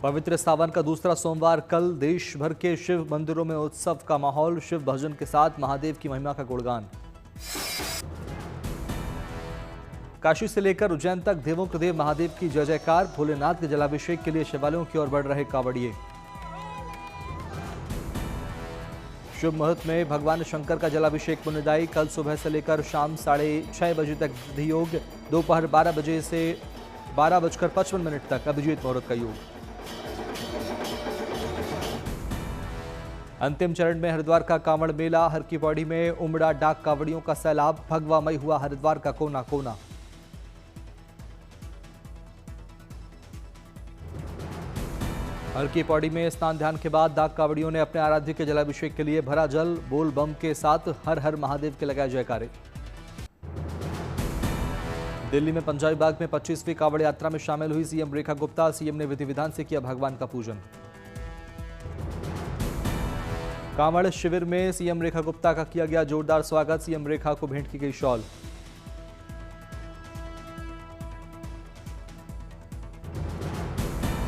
पवित्र सावन का दूसरा सोमवार कल देश भर के शिव मंदिरों में उत्सव का माहौल। शिव भजन के साथ महादेव की महिमा का गुणगान। काशी से लेकर उज्जैन तक देवों के देव महादेव की जय जयकार। भोलेनाथ के जलाभिषेक के लिए शिवालयों की ओर बढ़ रहे कांवड़िए। शुभ मुहूर्त में भगवान शंकर का जलाभिषेक पुण्यदायी। कल सुबह से लेकर शाम 6:30 बजे तक विधि योग। दोपहर 12 बजे से 12:55 तक अभिजीत मुहूर्त का योग। अंतिम चरण में हरिद्वार का कांवड़ मेला। हर की पौड़ी में उमड़ा डाक कांवड़ियों का सैलाब। भगवामय हुआ हरिद्वार का कोना कोना। हर की पौड़ी में स्नान ध्यान के बाद डाक कांवड़ियों ने अपने आराध्य के जलाभिषेक के लिए भरा जल। बोल बम के साथ हर हर महादेव के लगाए जयकारे। दिल्ली में पंजाबी बाग में 25वीं कांवड़ यात्रा में शामिल हुई सीएम रेखा गुप्ता। सीएम ने विधि विधान से किया भगवान का पूजन। कांवड़ शिविर में सीएम रेखा गुप्ता का किया गया जोरदार स्वागत। सीएम रेखा को भेंट की गई शॉल।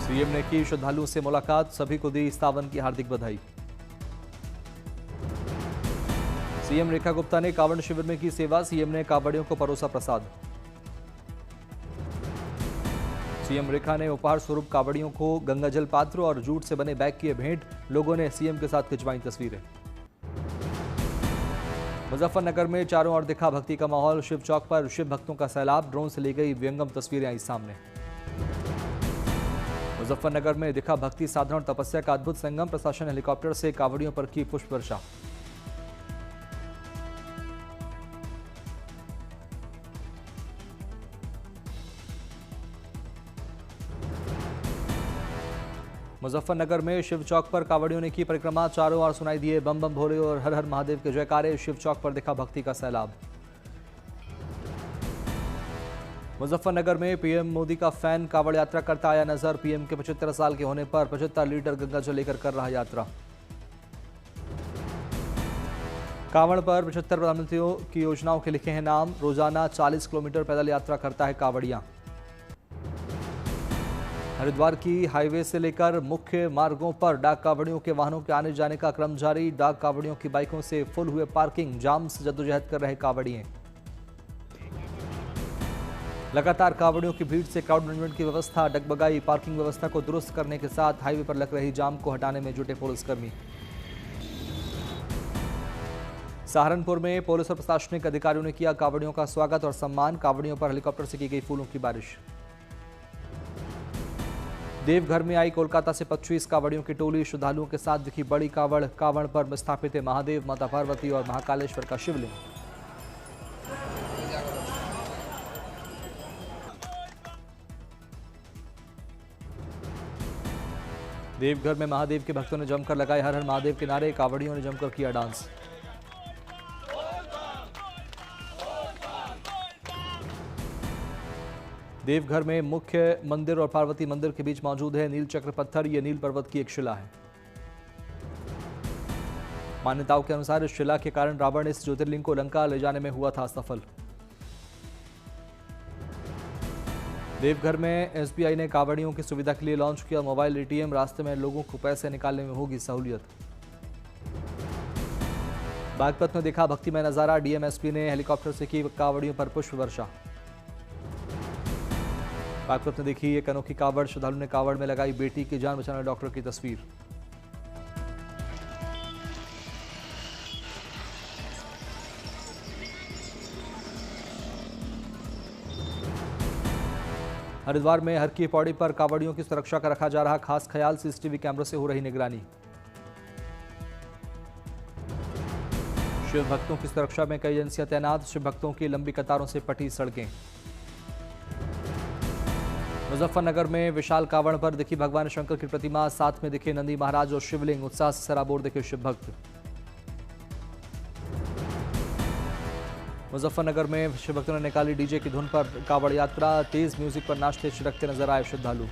सीएम ने की श्रद्धालुओं से मुलाकात। सभी को दी सावन की हार्दिक बधाई। सीएम रेखा गुप्ता ने कांवड़ शिविर में की सेवा। सीएम ने कांवड़ियों को परोसा प्रसाद। सीएम रेखा ने उपहार स्वरूप कांवड़ियों को गंगाजल पात्र और जूट से बने बैग किए भेंट। लोगों ने सीएम के साथ खिंचवाई तस्वीरें। मुजफ्फरनगर में चारों ओर दिखा भक्ति का माहौल। शिव चौक पर शिव भक्तों का सैलाब। ड्रोन से ली गई व्यंगम तस्वीरें आई सामने। मुजफ्फरनगर में दिखा भक्ति साधना और तपस्या का अद्भुत संगम। प्रशासन हेलीकॉप्टर से कांवड़ियों पर की पुष्प वर्षा। मुजफ्फरनगर में शिव चौक पर कांवड़ियों ने की परिक्रमा। चारों ओर सुनाई दिए बम बम भोले और हर हर महादेव के जयकारे। शिव चौक पर दिखा भक्ति का सैलाब। मुजफ्फरनगर में पीएम मोदी का फैन कांवड़ यात्रा करता आया नजर। पीएम के 75 साल के होने पर 75 लीटर गंगाजल लेकर कर रहा यात्रा। कांवड़ पर 75 प्रधानमंत्रियों की योजनाओं के लिखे हैं नाम। रोजाना 40 किलोमीटर पैदल यात्रा करता है कांवड़िया। हरिद्वार की हाईवे से लेकर मुख्य मार्गों पर डाक कांवड़ियों के वाहनों के आने जाने का क्रम जारी। डाक कांवड़ियों की बाइकों से फुल हुए पार्किंग। जाम से जद्दोजहद कर रहे कांवड़िए। लगातार कांवड़ियों की भीड़ से क्राउड मैनेजमेंट की व्यवस्था डगमगाई। पार्किंग व्यवस्था को दुरुस्त करने के साथ हाईवे पर लग रही जाम को हटाने में जुटे पुलिसकर्मी। सहारनपुर में पुलिस और प्रशासनिक अधिकारियों ने किया कांवड़ियों का स्वागत और सम्मान। कांवड़ियों पर हेलीकॉप्टर से की गई फूलों की बारिश। देवघर में आई कोलकाता से 25 कांवड़ियों की टोली। श्रद्धालुओं के साथ दिखी बड़ी कांवड़। कांवड़ पर स्थापित है महादेव, माता पार्वती और महाकालेश्वर का शिवलिंग। देवघर में महादेव के भक्तों ने जमकर लगाए हर हर महादेव के नारे। कांवड़ियों ने जमकर किया डांस। देवघर में मुख्य मंदिर और पार्वती मंदिर के बीच मौजूद है नीलचक्र पत्थर। यह नील पर्वत की एक शिला है। मान्यताओं के अनुसार इस शिला के कारण रावण इस ज्योतिर्लिंग को लंका ले जाने में हुआ था असफल। देवघर में एसबीआई ने कांवड़ियों की सुविधा के लिए लॉन्च किया मोबाइल एटीएम। रास्ते में लोगों को पैसे निकालने में होगी सहूलियत। बागपत में देखा भक्तिमय नजारा। डीएमएसपी ने हेलीकॉप्टर से की कांवड़ियों पर पुष्प वर्षा। बागपत में देखी एक अनोखी कांवड़। श्रद्धालु ने कांवड़ में लगाई बेटी की जान बचाने डॉक्टर की तस्वीर। हरिद्वार में हर की पौड़ी पर कांवड़ियों की सुरक्षा का रखा जा रहा खास ख्याल। सीसीटीवी कैमरों से हो रही निगरानी। शिव भक्तों की सुरक्षा में कई एजेंसियां तैनात। शिव भक्तों की लंबी कतारों से पटी सड़कें। मुजफ्फरनगर में विशाल कांवड़ पर दिखी भगवान शंकर की प्रतिमा। साथ में दिखे नंदी महाराज और शिवलिंग। उत्साह से सराबोर दिखे शिव भक्त। मुजफ्फरनगर में शिव भक्तों ने निकाली डीजे की धुन पर कांवड़ यात्रा। तेज म्यूजिक पर नाचते छिड़कते नजर आए श्रद्धालु।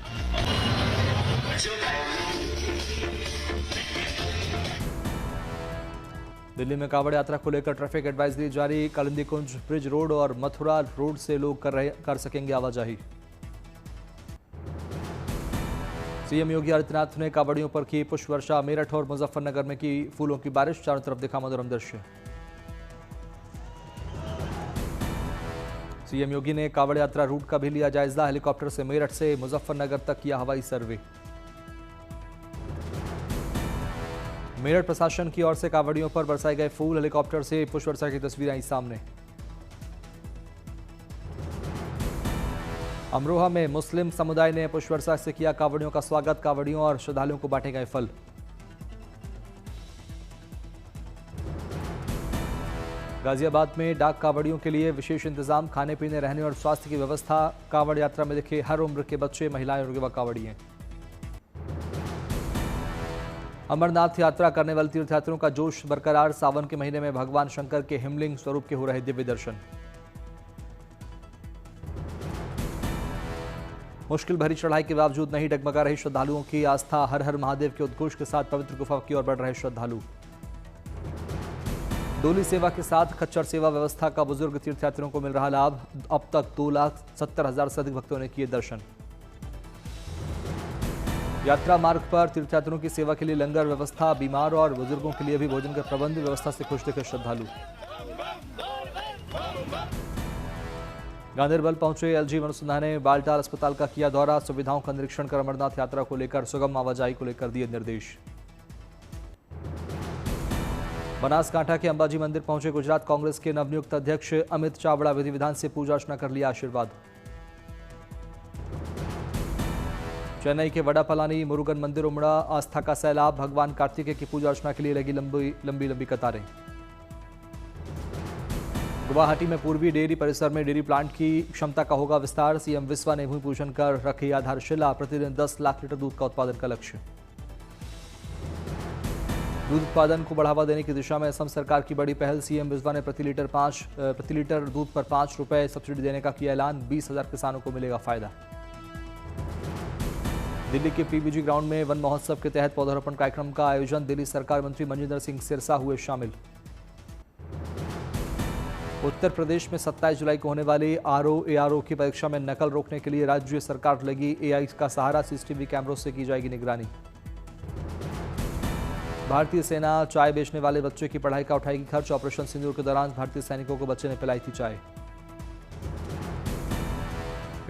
दिल्ली में कांवड़ यात्रा को लेकर ट्रैफिक एडवाइजरी जारी। कालिंदी कुंज ब्रिज रोड और मथुरा रोड से लोग कर सकेंगे आवाजाही। सीएम योगी आदित्यनाथ ने कांवड़ियों पर की पुष्प वर्षा। मेरठ और मुजफ्फरनगर में की फूलों की बारिश। चारों तरफ दिखा मनोरम दृश्य। सीएम योगी ने कांवड़ यात्रा रूट का भी लिया जायजा। हेलीकॉप्टर से मेरठ से मुजफ्फरनगर तक किया हवाई सर्वे। मेरठ प्रशासन की ओर से कांवड़ियों पर बरसाए गए फूल। हेलीकॉप्टर से पुष्प वर्षा की तस्वीरें आई सामने। अमरोहा में मुस्लिम समुदाय ने पुष्प वर्षा से किया कांवड़ियों का स्वागत। कांवड़ियों और श्रद्धालुओं को बांटे गए फल। गाजियाबाद में डाक कांवड़ियों के लिए विशेष इंतजाम। खाने पीने, रहने और स्वास्थ्य की व्यवस्था। कांवड़ यात्रा में दिखे हर उम्र के बच्चे, महिलाएं और युवा कांवड़िए। अमरनाथ यात्रा करने वाले तीर्थयात्रियों का जोश बरकरार। सावन के महीने में भगवान शंकर के हिमलिंग स्वरूप के हो रहे दिव्य दर्शन। मुश्किल भरी चढ़ाई के बावजूद नहीं डगमगा रही श्रद्धालुओं की आस्था। हर हर महादेव के उद्घोष के साथ पवित्र गुफा की ओर बढ़ रहे श्रद्धालु। डोली सेवा के साथ खच्चर सेवा व्यवस्था का बुजुर्ग तीर्थयात्रियों को मिल रहा लाभ। अब तक 2,70,000 से अधिक भक्तों ने किए दर्शन। यात्रा मार्ग पर तीर्थयात्रियों की सेवा के लिए लंगर व्यवस्था। बीमार और बुजुर्गों के लिए भी भोजन के प्रबंध व्यवस्था से खुश दिखे श्रद्धालु। गांधरबल पहुंचे एलजी मनोज सिन्हा ने बालटाल अस्पताल का किया दौरा। सुविधाओं का निरीक्षण कर अमरनाथ यात्रा को लेकर सुगम आवाजाही को लेकर दिए निर्देश। बनासकांठा के अंबाजी मंदिर पहुंचे गुजरात कांग्रेस के नवनियुक्त अध्यक्ष अमित चावड़ा। विधि विधान से पूजा अर्चना कर लिया आशीर्वाद। चेन्नई के वडापलानी मुरुगन मंदिर उमड़ा आस्था का सैलाब। भगवान कार्तिकेय की पूजा अर्चना के लिए लगी लंबी कतारें। गुवाहाटी में पूर्वी डेयरी परिसर में डेयरी प्लांट की क्षमता का होगा विस्तार। सीएम विश्वा ने भूमि पूजन कर रखी आधारशिला। प्रतिदिन 10 लाख लीटर दूध का उत्पादन का लक्ष्य। दूध उत्पादन को बढ़ावा देने की दिशा में असम सरकार की बड़ी पहल। सीएम विश्वा ने प्रति लीटर दूध पर 5 रुपए सब्सिडी देने का किया ऐलान। 20,000 किसानों को मिलेगा फायदा। दिल्ली के पीबीजी ग्राउंड में वन महोत्सव के तहत पौधारोपण कार्यक्रम का आयोजन। दिल्ली सरकार मंत्री मनजिंदर सिंह सिरसा हुए शामिल। उत्तर प्रदेश में 27 जुलाई को होने वाली आरओ की परीक्षा में नकल रोकने के लिए राज्य सरकार लेगी एआई का सहारा। सीसीटीवी कैमरों से की जाएगी निगरानी। भारतीय सेना चाय बेचने वाले बच्चे की पढ़ाई का उठाएगी खर्च। ऑपरेशन सिंदूर के दौरान भारतीय सैनिकों को बच्चे ने पिलाई थी चाय।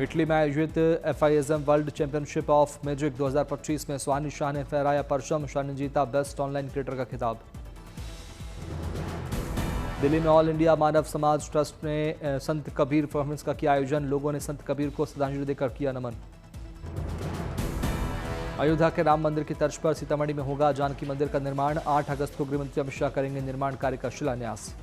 इटली में आयोजित FISM world championship of magic 2025 में सुहानी शाह ने फहराया परचम। शाह ने जीता बेस्ट ऑनलाइन क्रिएटर का खिताब। दिल्ली में ऑल इंडिया मानव समाज ट्रस्ट ने संत कबीर परफॉर्मेंस का किया आयोजन। लोगों ने संत कबीर को श्रद्धांजलि देकर किया नमन। अयोध्या के राम मंदिर की तर्ज पर सीतामढ़ी में होगा जानकी मंदिर का निर्माण। 8 अगस्त को गृहमंत्री अमित शाह करेंगे निर्माण कार्य का शिलान्यास।